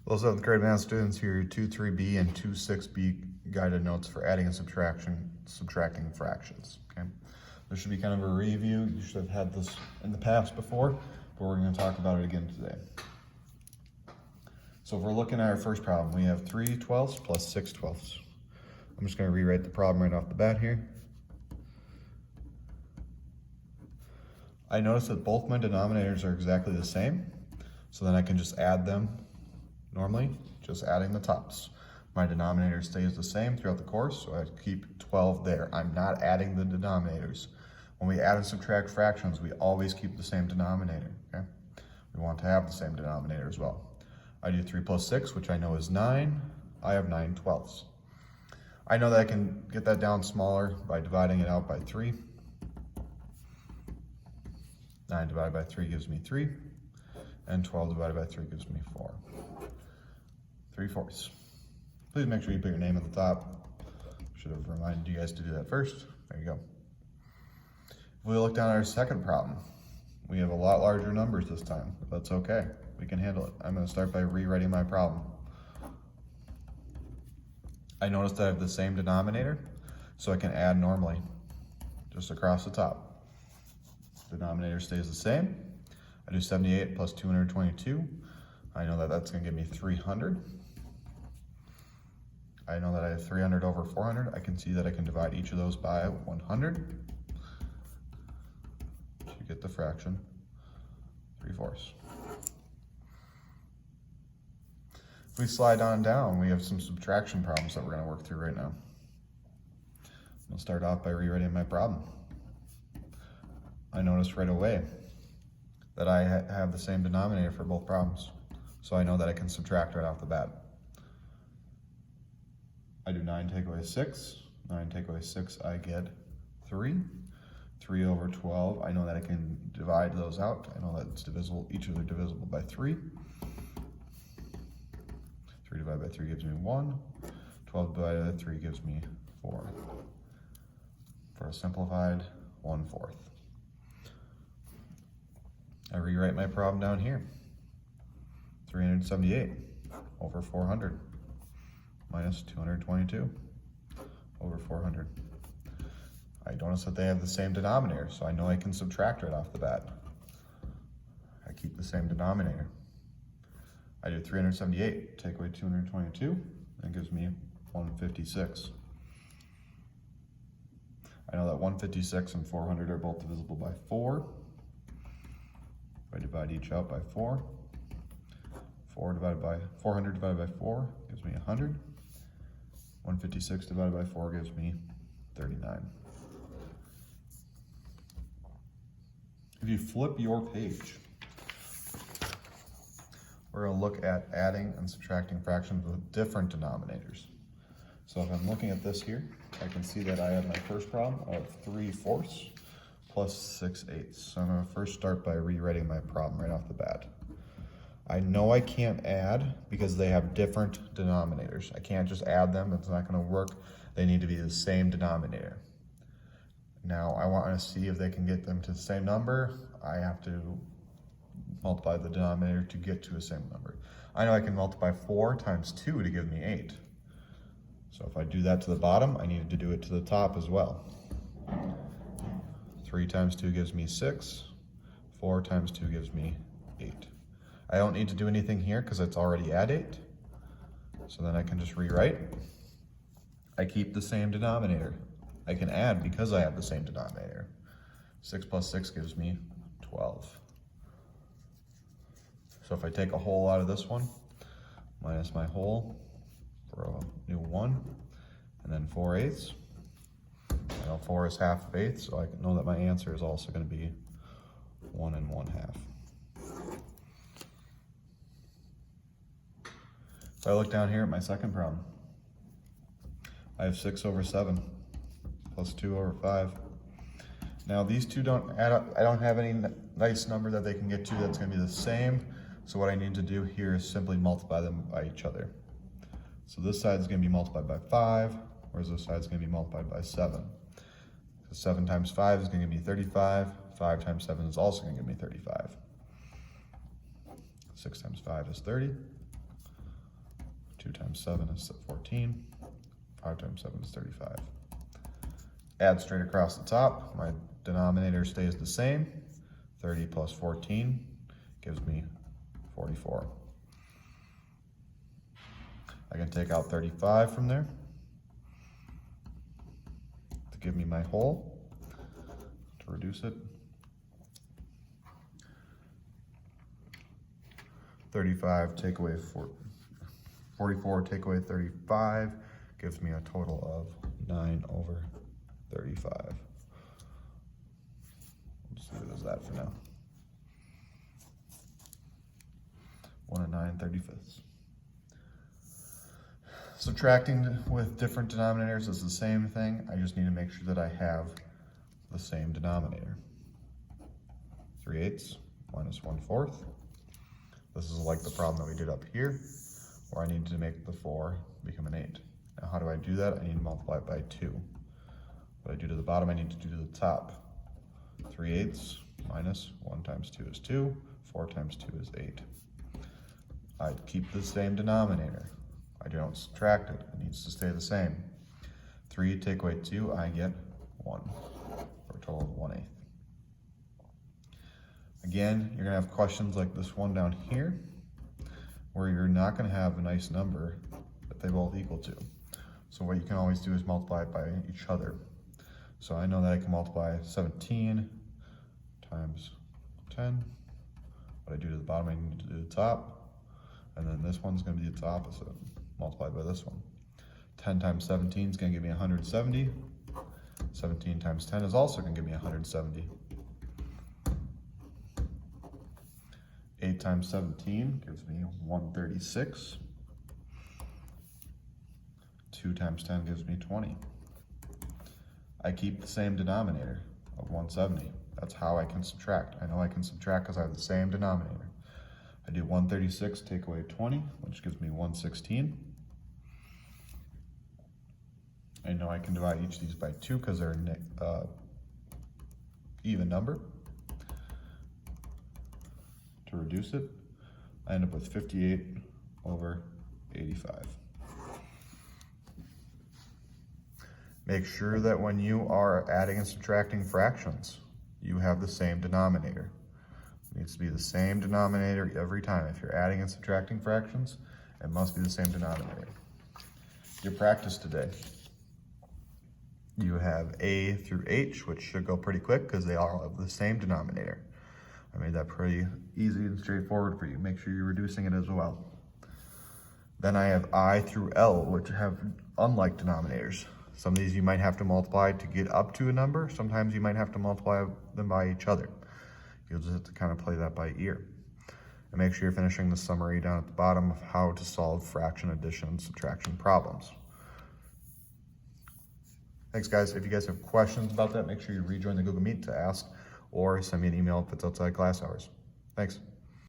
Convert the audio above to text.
Well, 7th grade math students, here are 2.3b and 2.6b guided notes for adding and subtracting fractions, okay? There should be kind of a review. You should have had this in the past before, but we're gonna talk about it again today. So if we're looking at our first problem, we have 3/12 plus 6/12. I'm just gonna rewrite the problem right off the bat here. I notice that both my denominators are exactly the same, so then I can just add them normally, just adding the tops. My denominator stays the same throughout the course, so I keep 12 there. I'm not adding the denominators. When we add and subtract fractions, we always keep the same denominator, okay? We want to have the same denominator as well. I do 3 plus 6, which I know is 9. I have 9/12. I know that I can get that down smaller by dividing it out by 3. 9 divided by 3 gives me 3, and 12 divided by 3 gives me 4. 3/4. Please make sure you put your name at the top. Should have reminded you guys to do that first. There you go. If we look down at our second problem, we have a lot larger numbers this time, but that's okay. We can handle it. I'm going to start by rewriting my problem. I notice that I have the same denominator, so I can add normally, just across the top. Denominator stays the same. I do 78 plus 222. I know that that's going to give me 300. I know that I have 300 over 400. I can see that I can divide each of those by 100 to get the fraction 3/4. If we slide on down, we have some subtraction problems that we're going to work through right now. I'll start off by rewriting my problem. I noticed right away that I have the same denominator for both problems, so I know that I can subtract right off the bat. I do 9 take away 6. 9 take away 6, I get 3. 3 over 12, I know that I can divide those out. I know that it's divisible, each of them are divisible by 3. 3 divided by 3 gives me 1. 12 divided by 3 gives me 4. For a simplified 1/4. I rewrite my problem down here. 378 over 400 minus 222 over 400. I notice that they have the same denominator, so I know I can subtract right off the bat. I keep the same denominator. I do 378, take away 222, that gives me 156. I know that 156 and 400 are both divisible by 4. If I divide each out by 4, 400 divided by 4 gives me 100. 156 divided by 4 gives me 39. If you flip your page, we're going to look at adding and subtracting fractions with different denominators. So if I'm looking at this here, I can see that I have my first problem of 3/4 plus 6/8. So I'm going to first start by rewriting my problem right off the bat. I know I can't add because they have different denominators. I can't just add them, it's not going to work. They need to be the same denominator. Now I want to see if they can get them to the same number. I have to multiply the denominator to get to the same number. I know I can multiply 4 times 2 to give me 8. So if I do that to the bottom, I need to do it to the top as well. 3 times 2 gives me 6. 4 times 2 gives me 8. I don't need to do anything here because it's already at 8. So then I can just rewrite. I keep the same denominator. I can add because I have the same denominator. 6 plus 6 gives me 12. So if I take a whole out of this one, minus my whole for a new 1, and then 4/8. I know 4 is half of 8, so I know that my answer is also going to be 1 1/2. So I look down here at my second problem. I have 6 over 7 plus 2 over 5. Now these two don't add up. I don't have any nice number that they can get to that's going to be the same. So what I need to do here is simply multiply them by each other. So this side is going to be multiplied by 5, whereas this side is going to be multiplied by 7. So 7 times 5 is going to give me 35. 5 times 7 is also going to give me 35. 6 times 5 is 30. 2 times 7 is 14. 5 times 7 is 35. Add straight across the top. My denominator stays the same. 30 plus 14 gives me 44. I can take out 35 from there to give me my whole, to reduce it. 35 take away 44 take away 35 gives me a total of 9 over 35. Let's leave it as that for now. 1 and 9/35. Subtracting with different denominators is the same thing. I just need to make sure that I have the same denominator. 3/8 minus 1/4. This is like the problem that we did up here, where I need to make the 4 become an 8. Now how do I do that? I need to multiply it by 2. What I do to the bottom, I need to do to the top. 3/8 minus 1 times 2 is 2, 4 times 2 is 8. I keep the same denominator. I don't subtract it, it needs to stay the same. 3 take away 2, I get 1, for a total of 1/8. Again, you're gonna have questions like this one down here, where you're not gonna have a nice number that they both equal to. So what you can always do is multiply it by each other. So I know that I can multiply 17 times 10. What I do to the bottom, I need to do to the top. And then this one's gonna be its opposite, multiplied by this one. 10 times 17 is gonna give me 170. 17 times 10 is also gonna give me 170. 8 times 17 gives me 136. 2 times 10 gives me 20. I keep the same denominator of 170. That's how I can subtract. I know I can subtract because I have the same denominator. I do 136 take away 20, which gives me 116. I know I can divide each of these by 2 because they're even number. To reduce it, I end up with 58 over 85. Make sure that when you are adding and subtracting fractions, you have the same denominator. It needs to be the same denominator every time. If you're adding and subtracting fractions, it must be the same denominator. Your practice today. You have A through H, which should go pretty quick because they all have the same denominator. I made that pretty easy and straightforward for you. Make sure you're reducing it as well. Then I have I through L, which have unlike denominators. Some of these you might have to multiply to get up to a number. Sometimes you might have to multiply them by each other. You'll just have to kind of play that by ear. And make sure you're finishing the summary down at the bottom of how to solve fraction, addition, and subtraction problems. Thanks, guys. If you guys have questions about that, make sure you rejoin the Google Meet to ask, or send me an email if it's outside class hours. Thanks.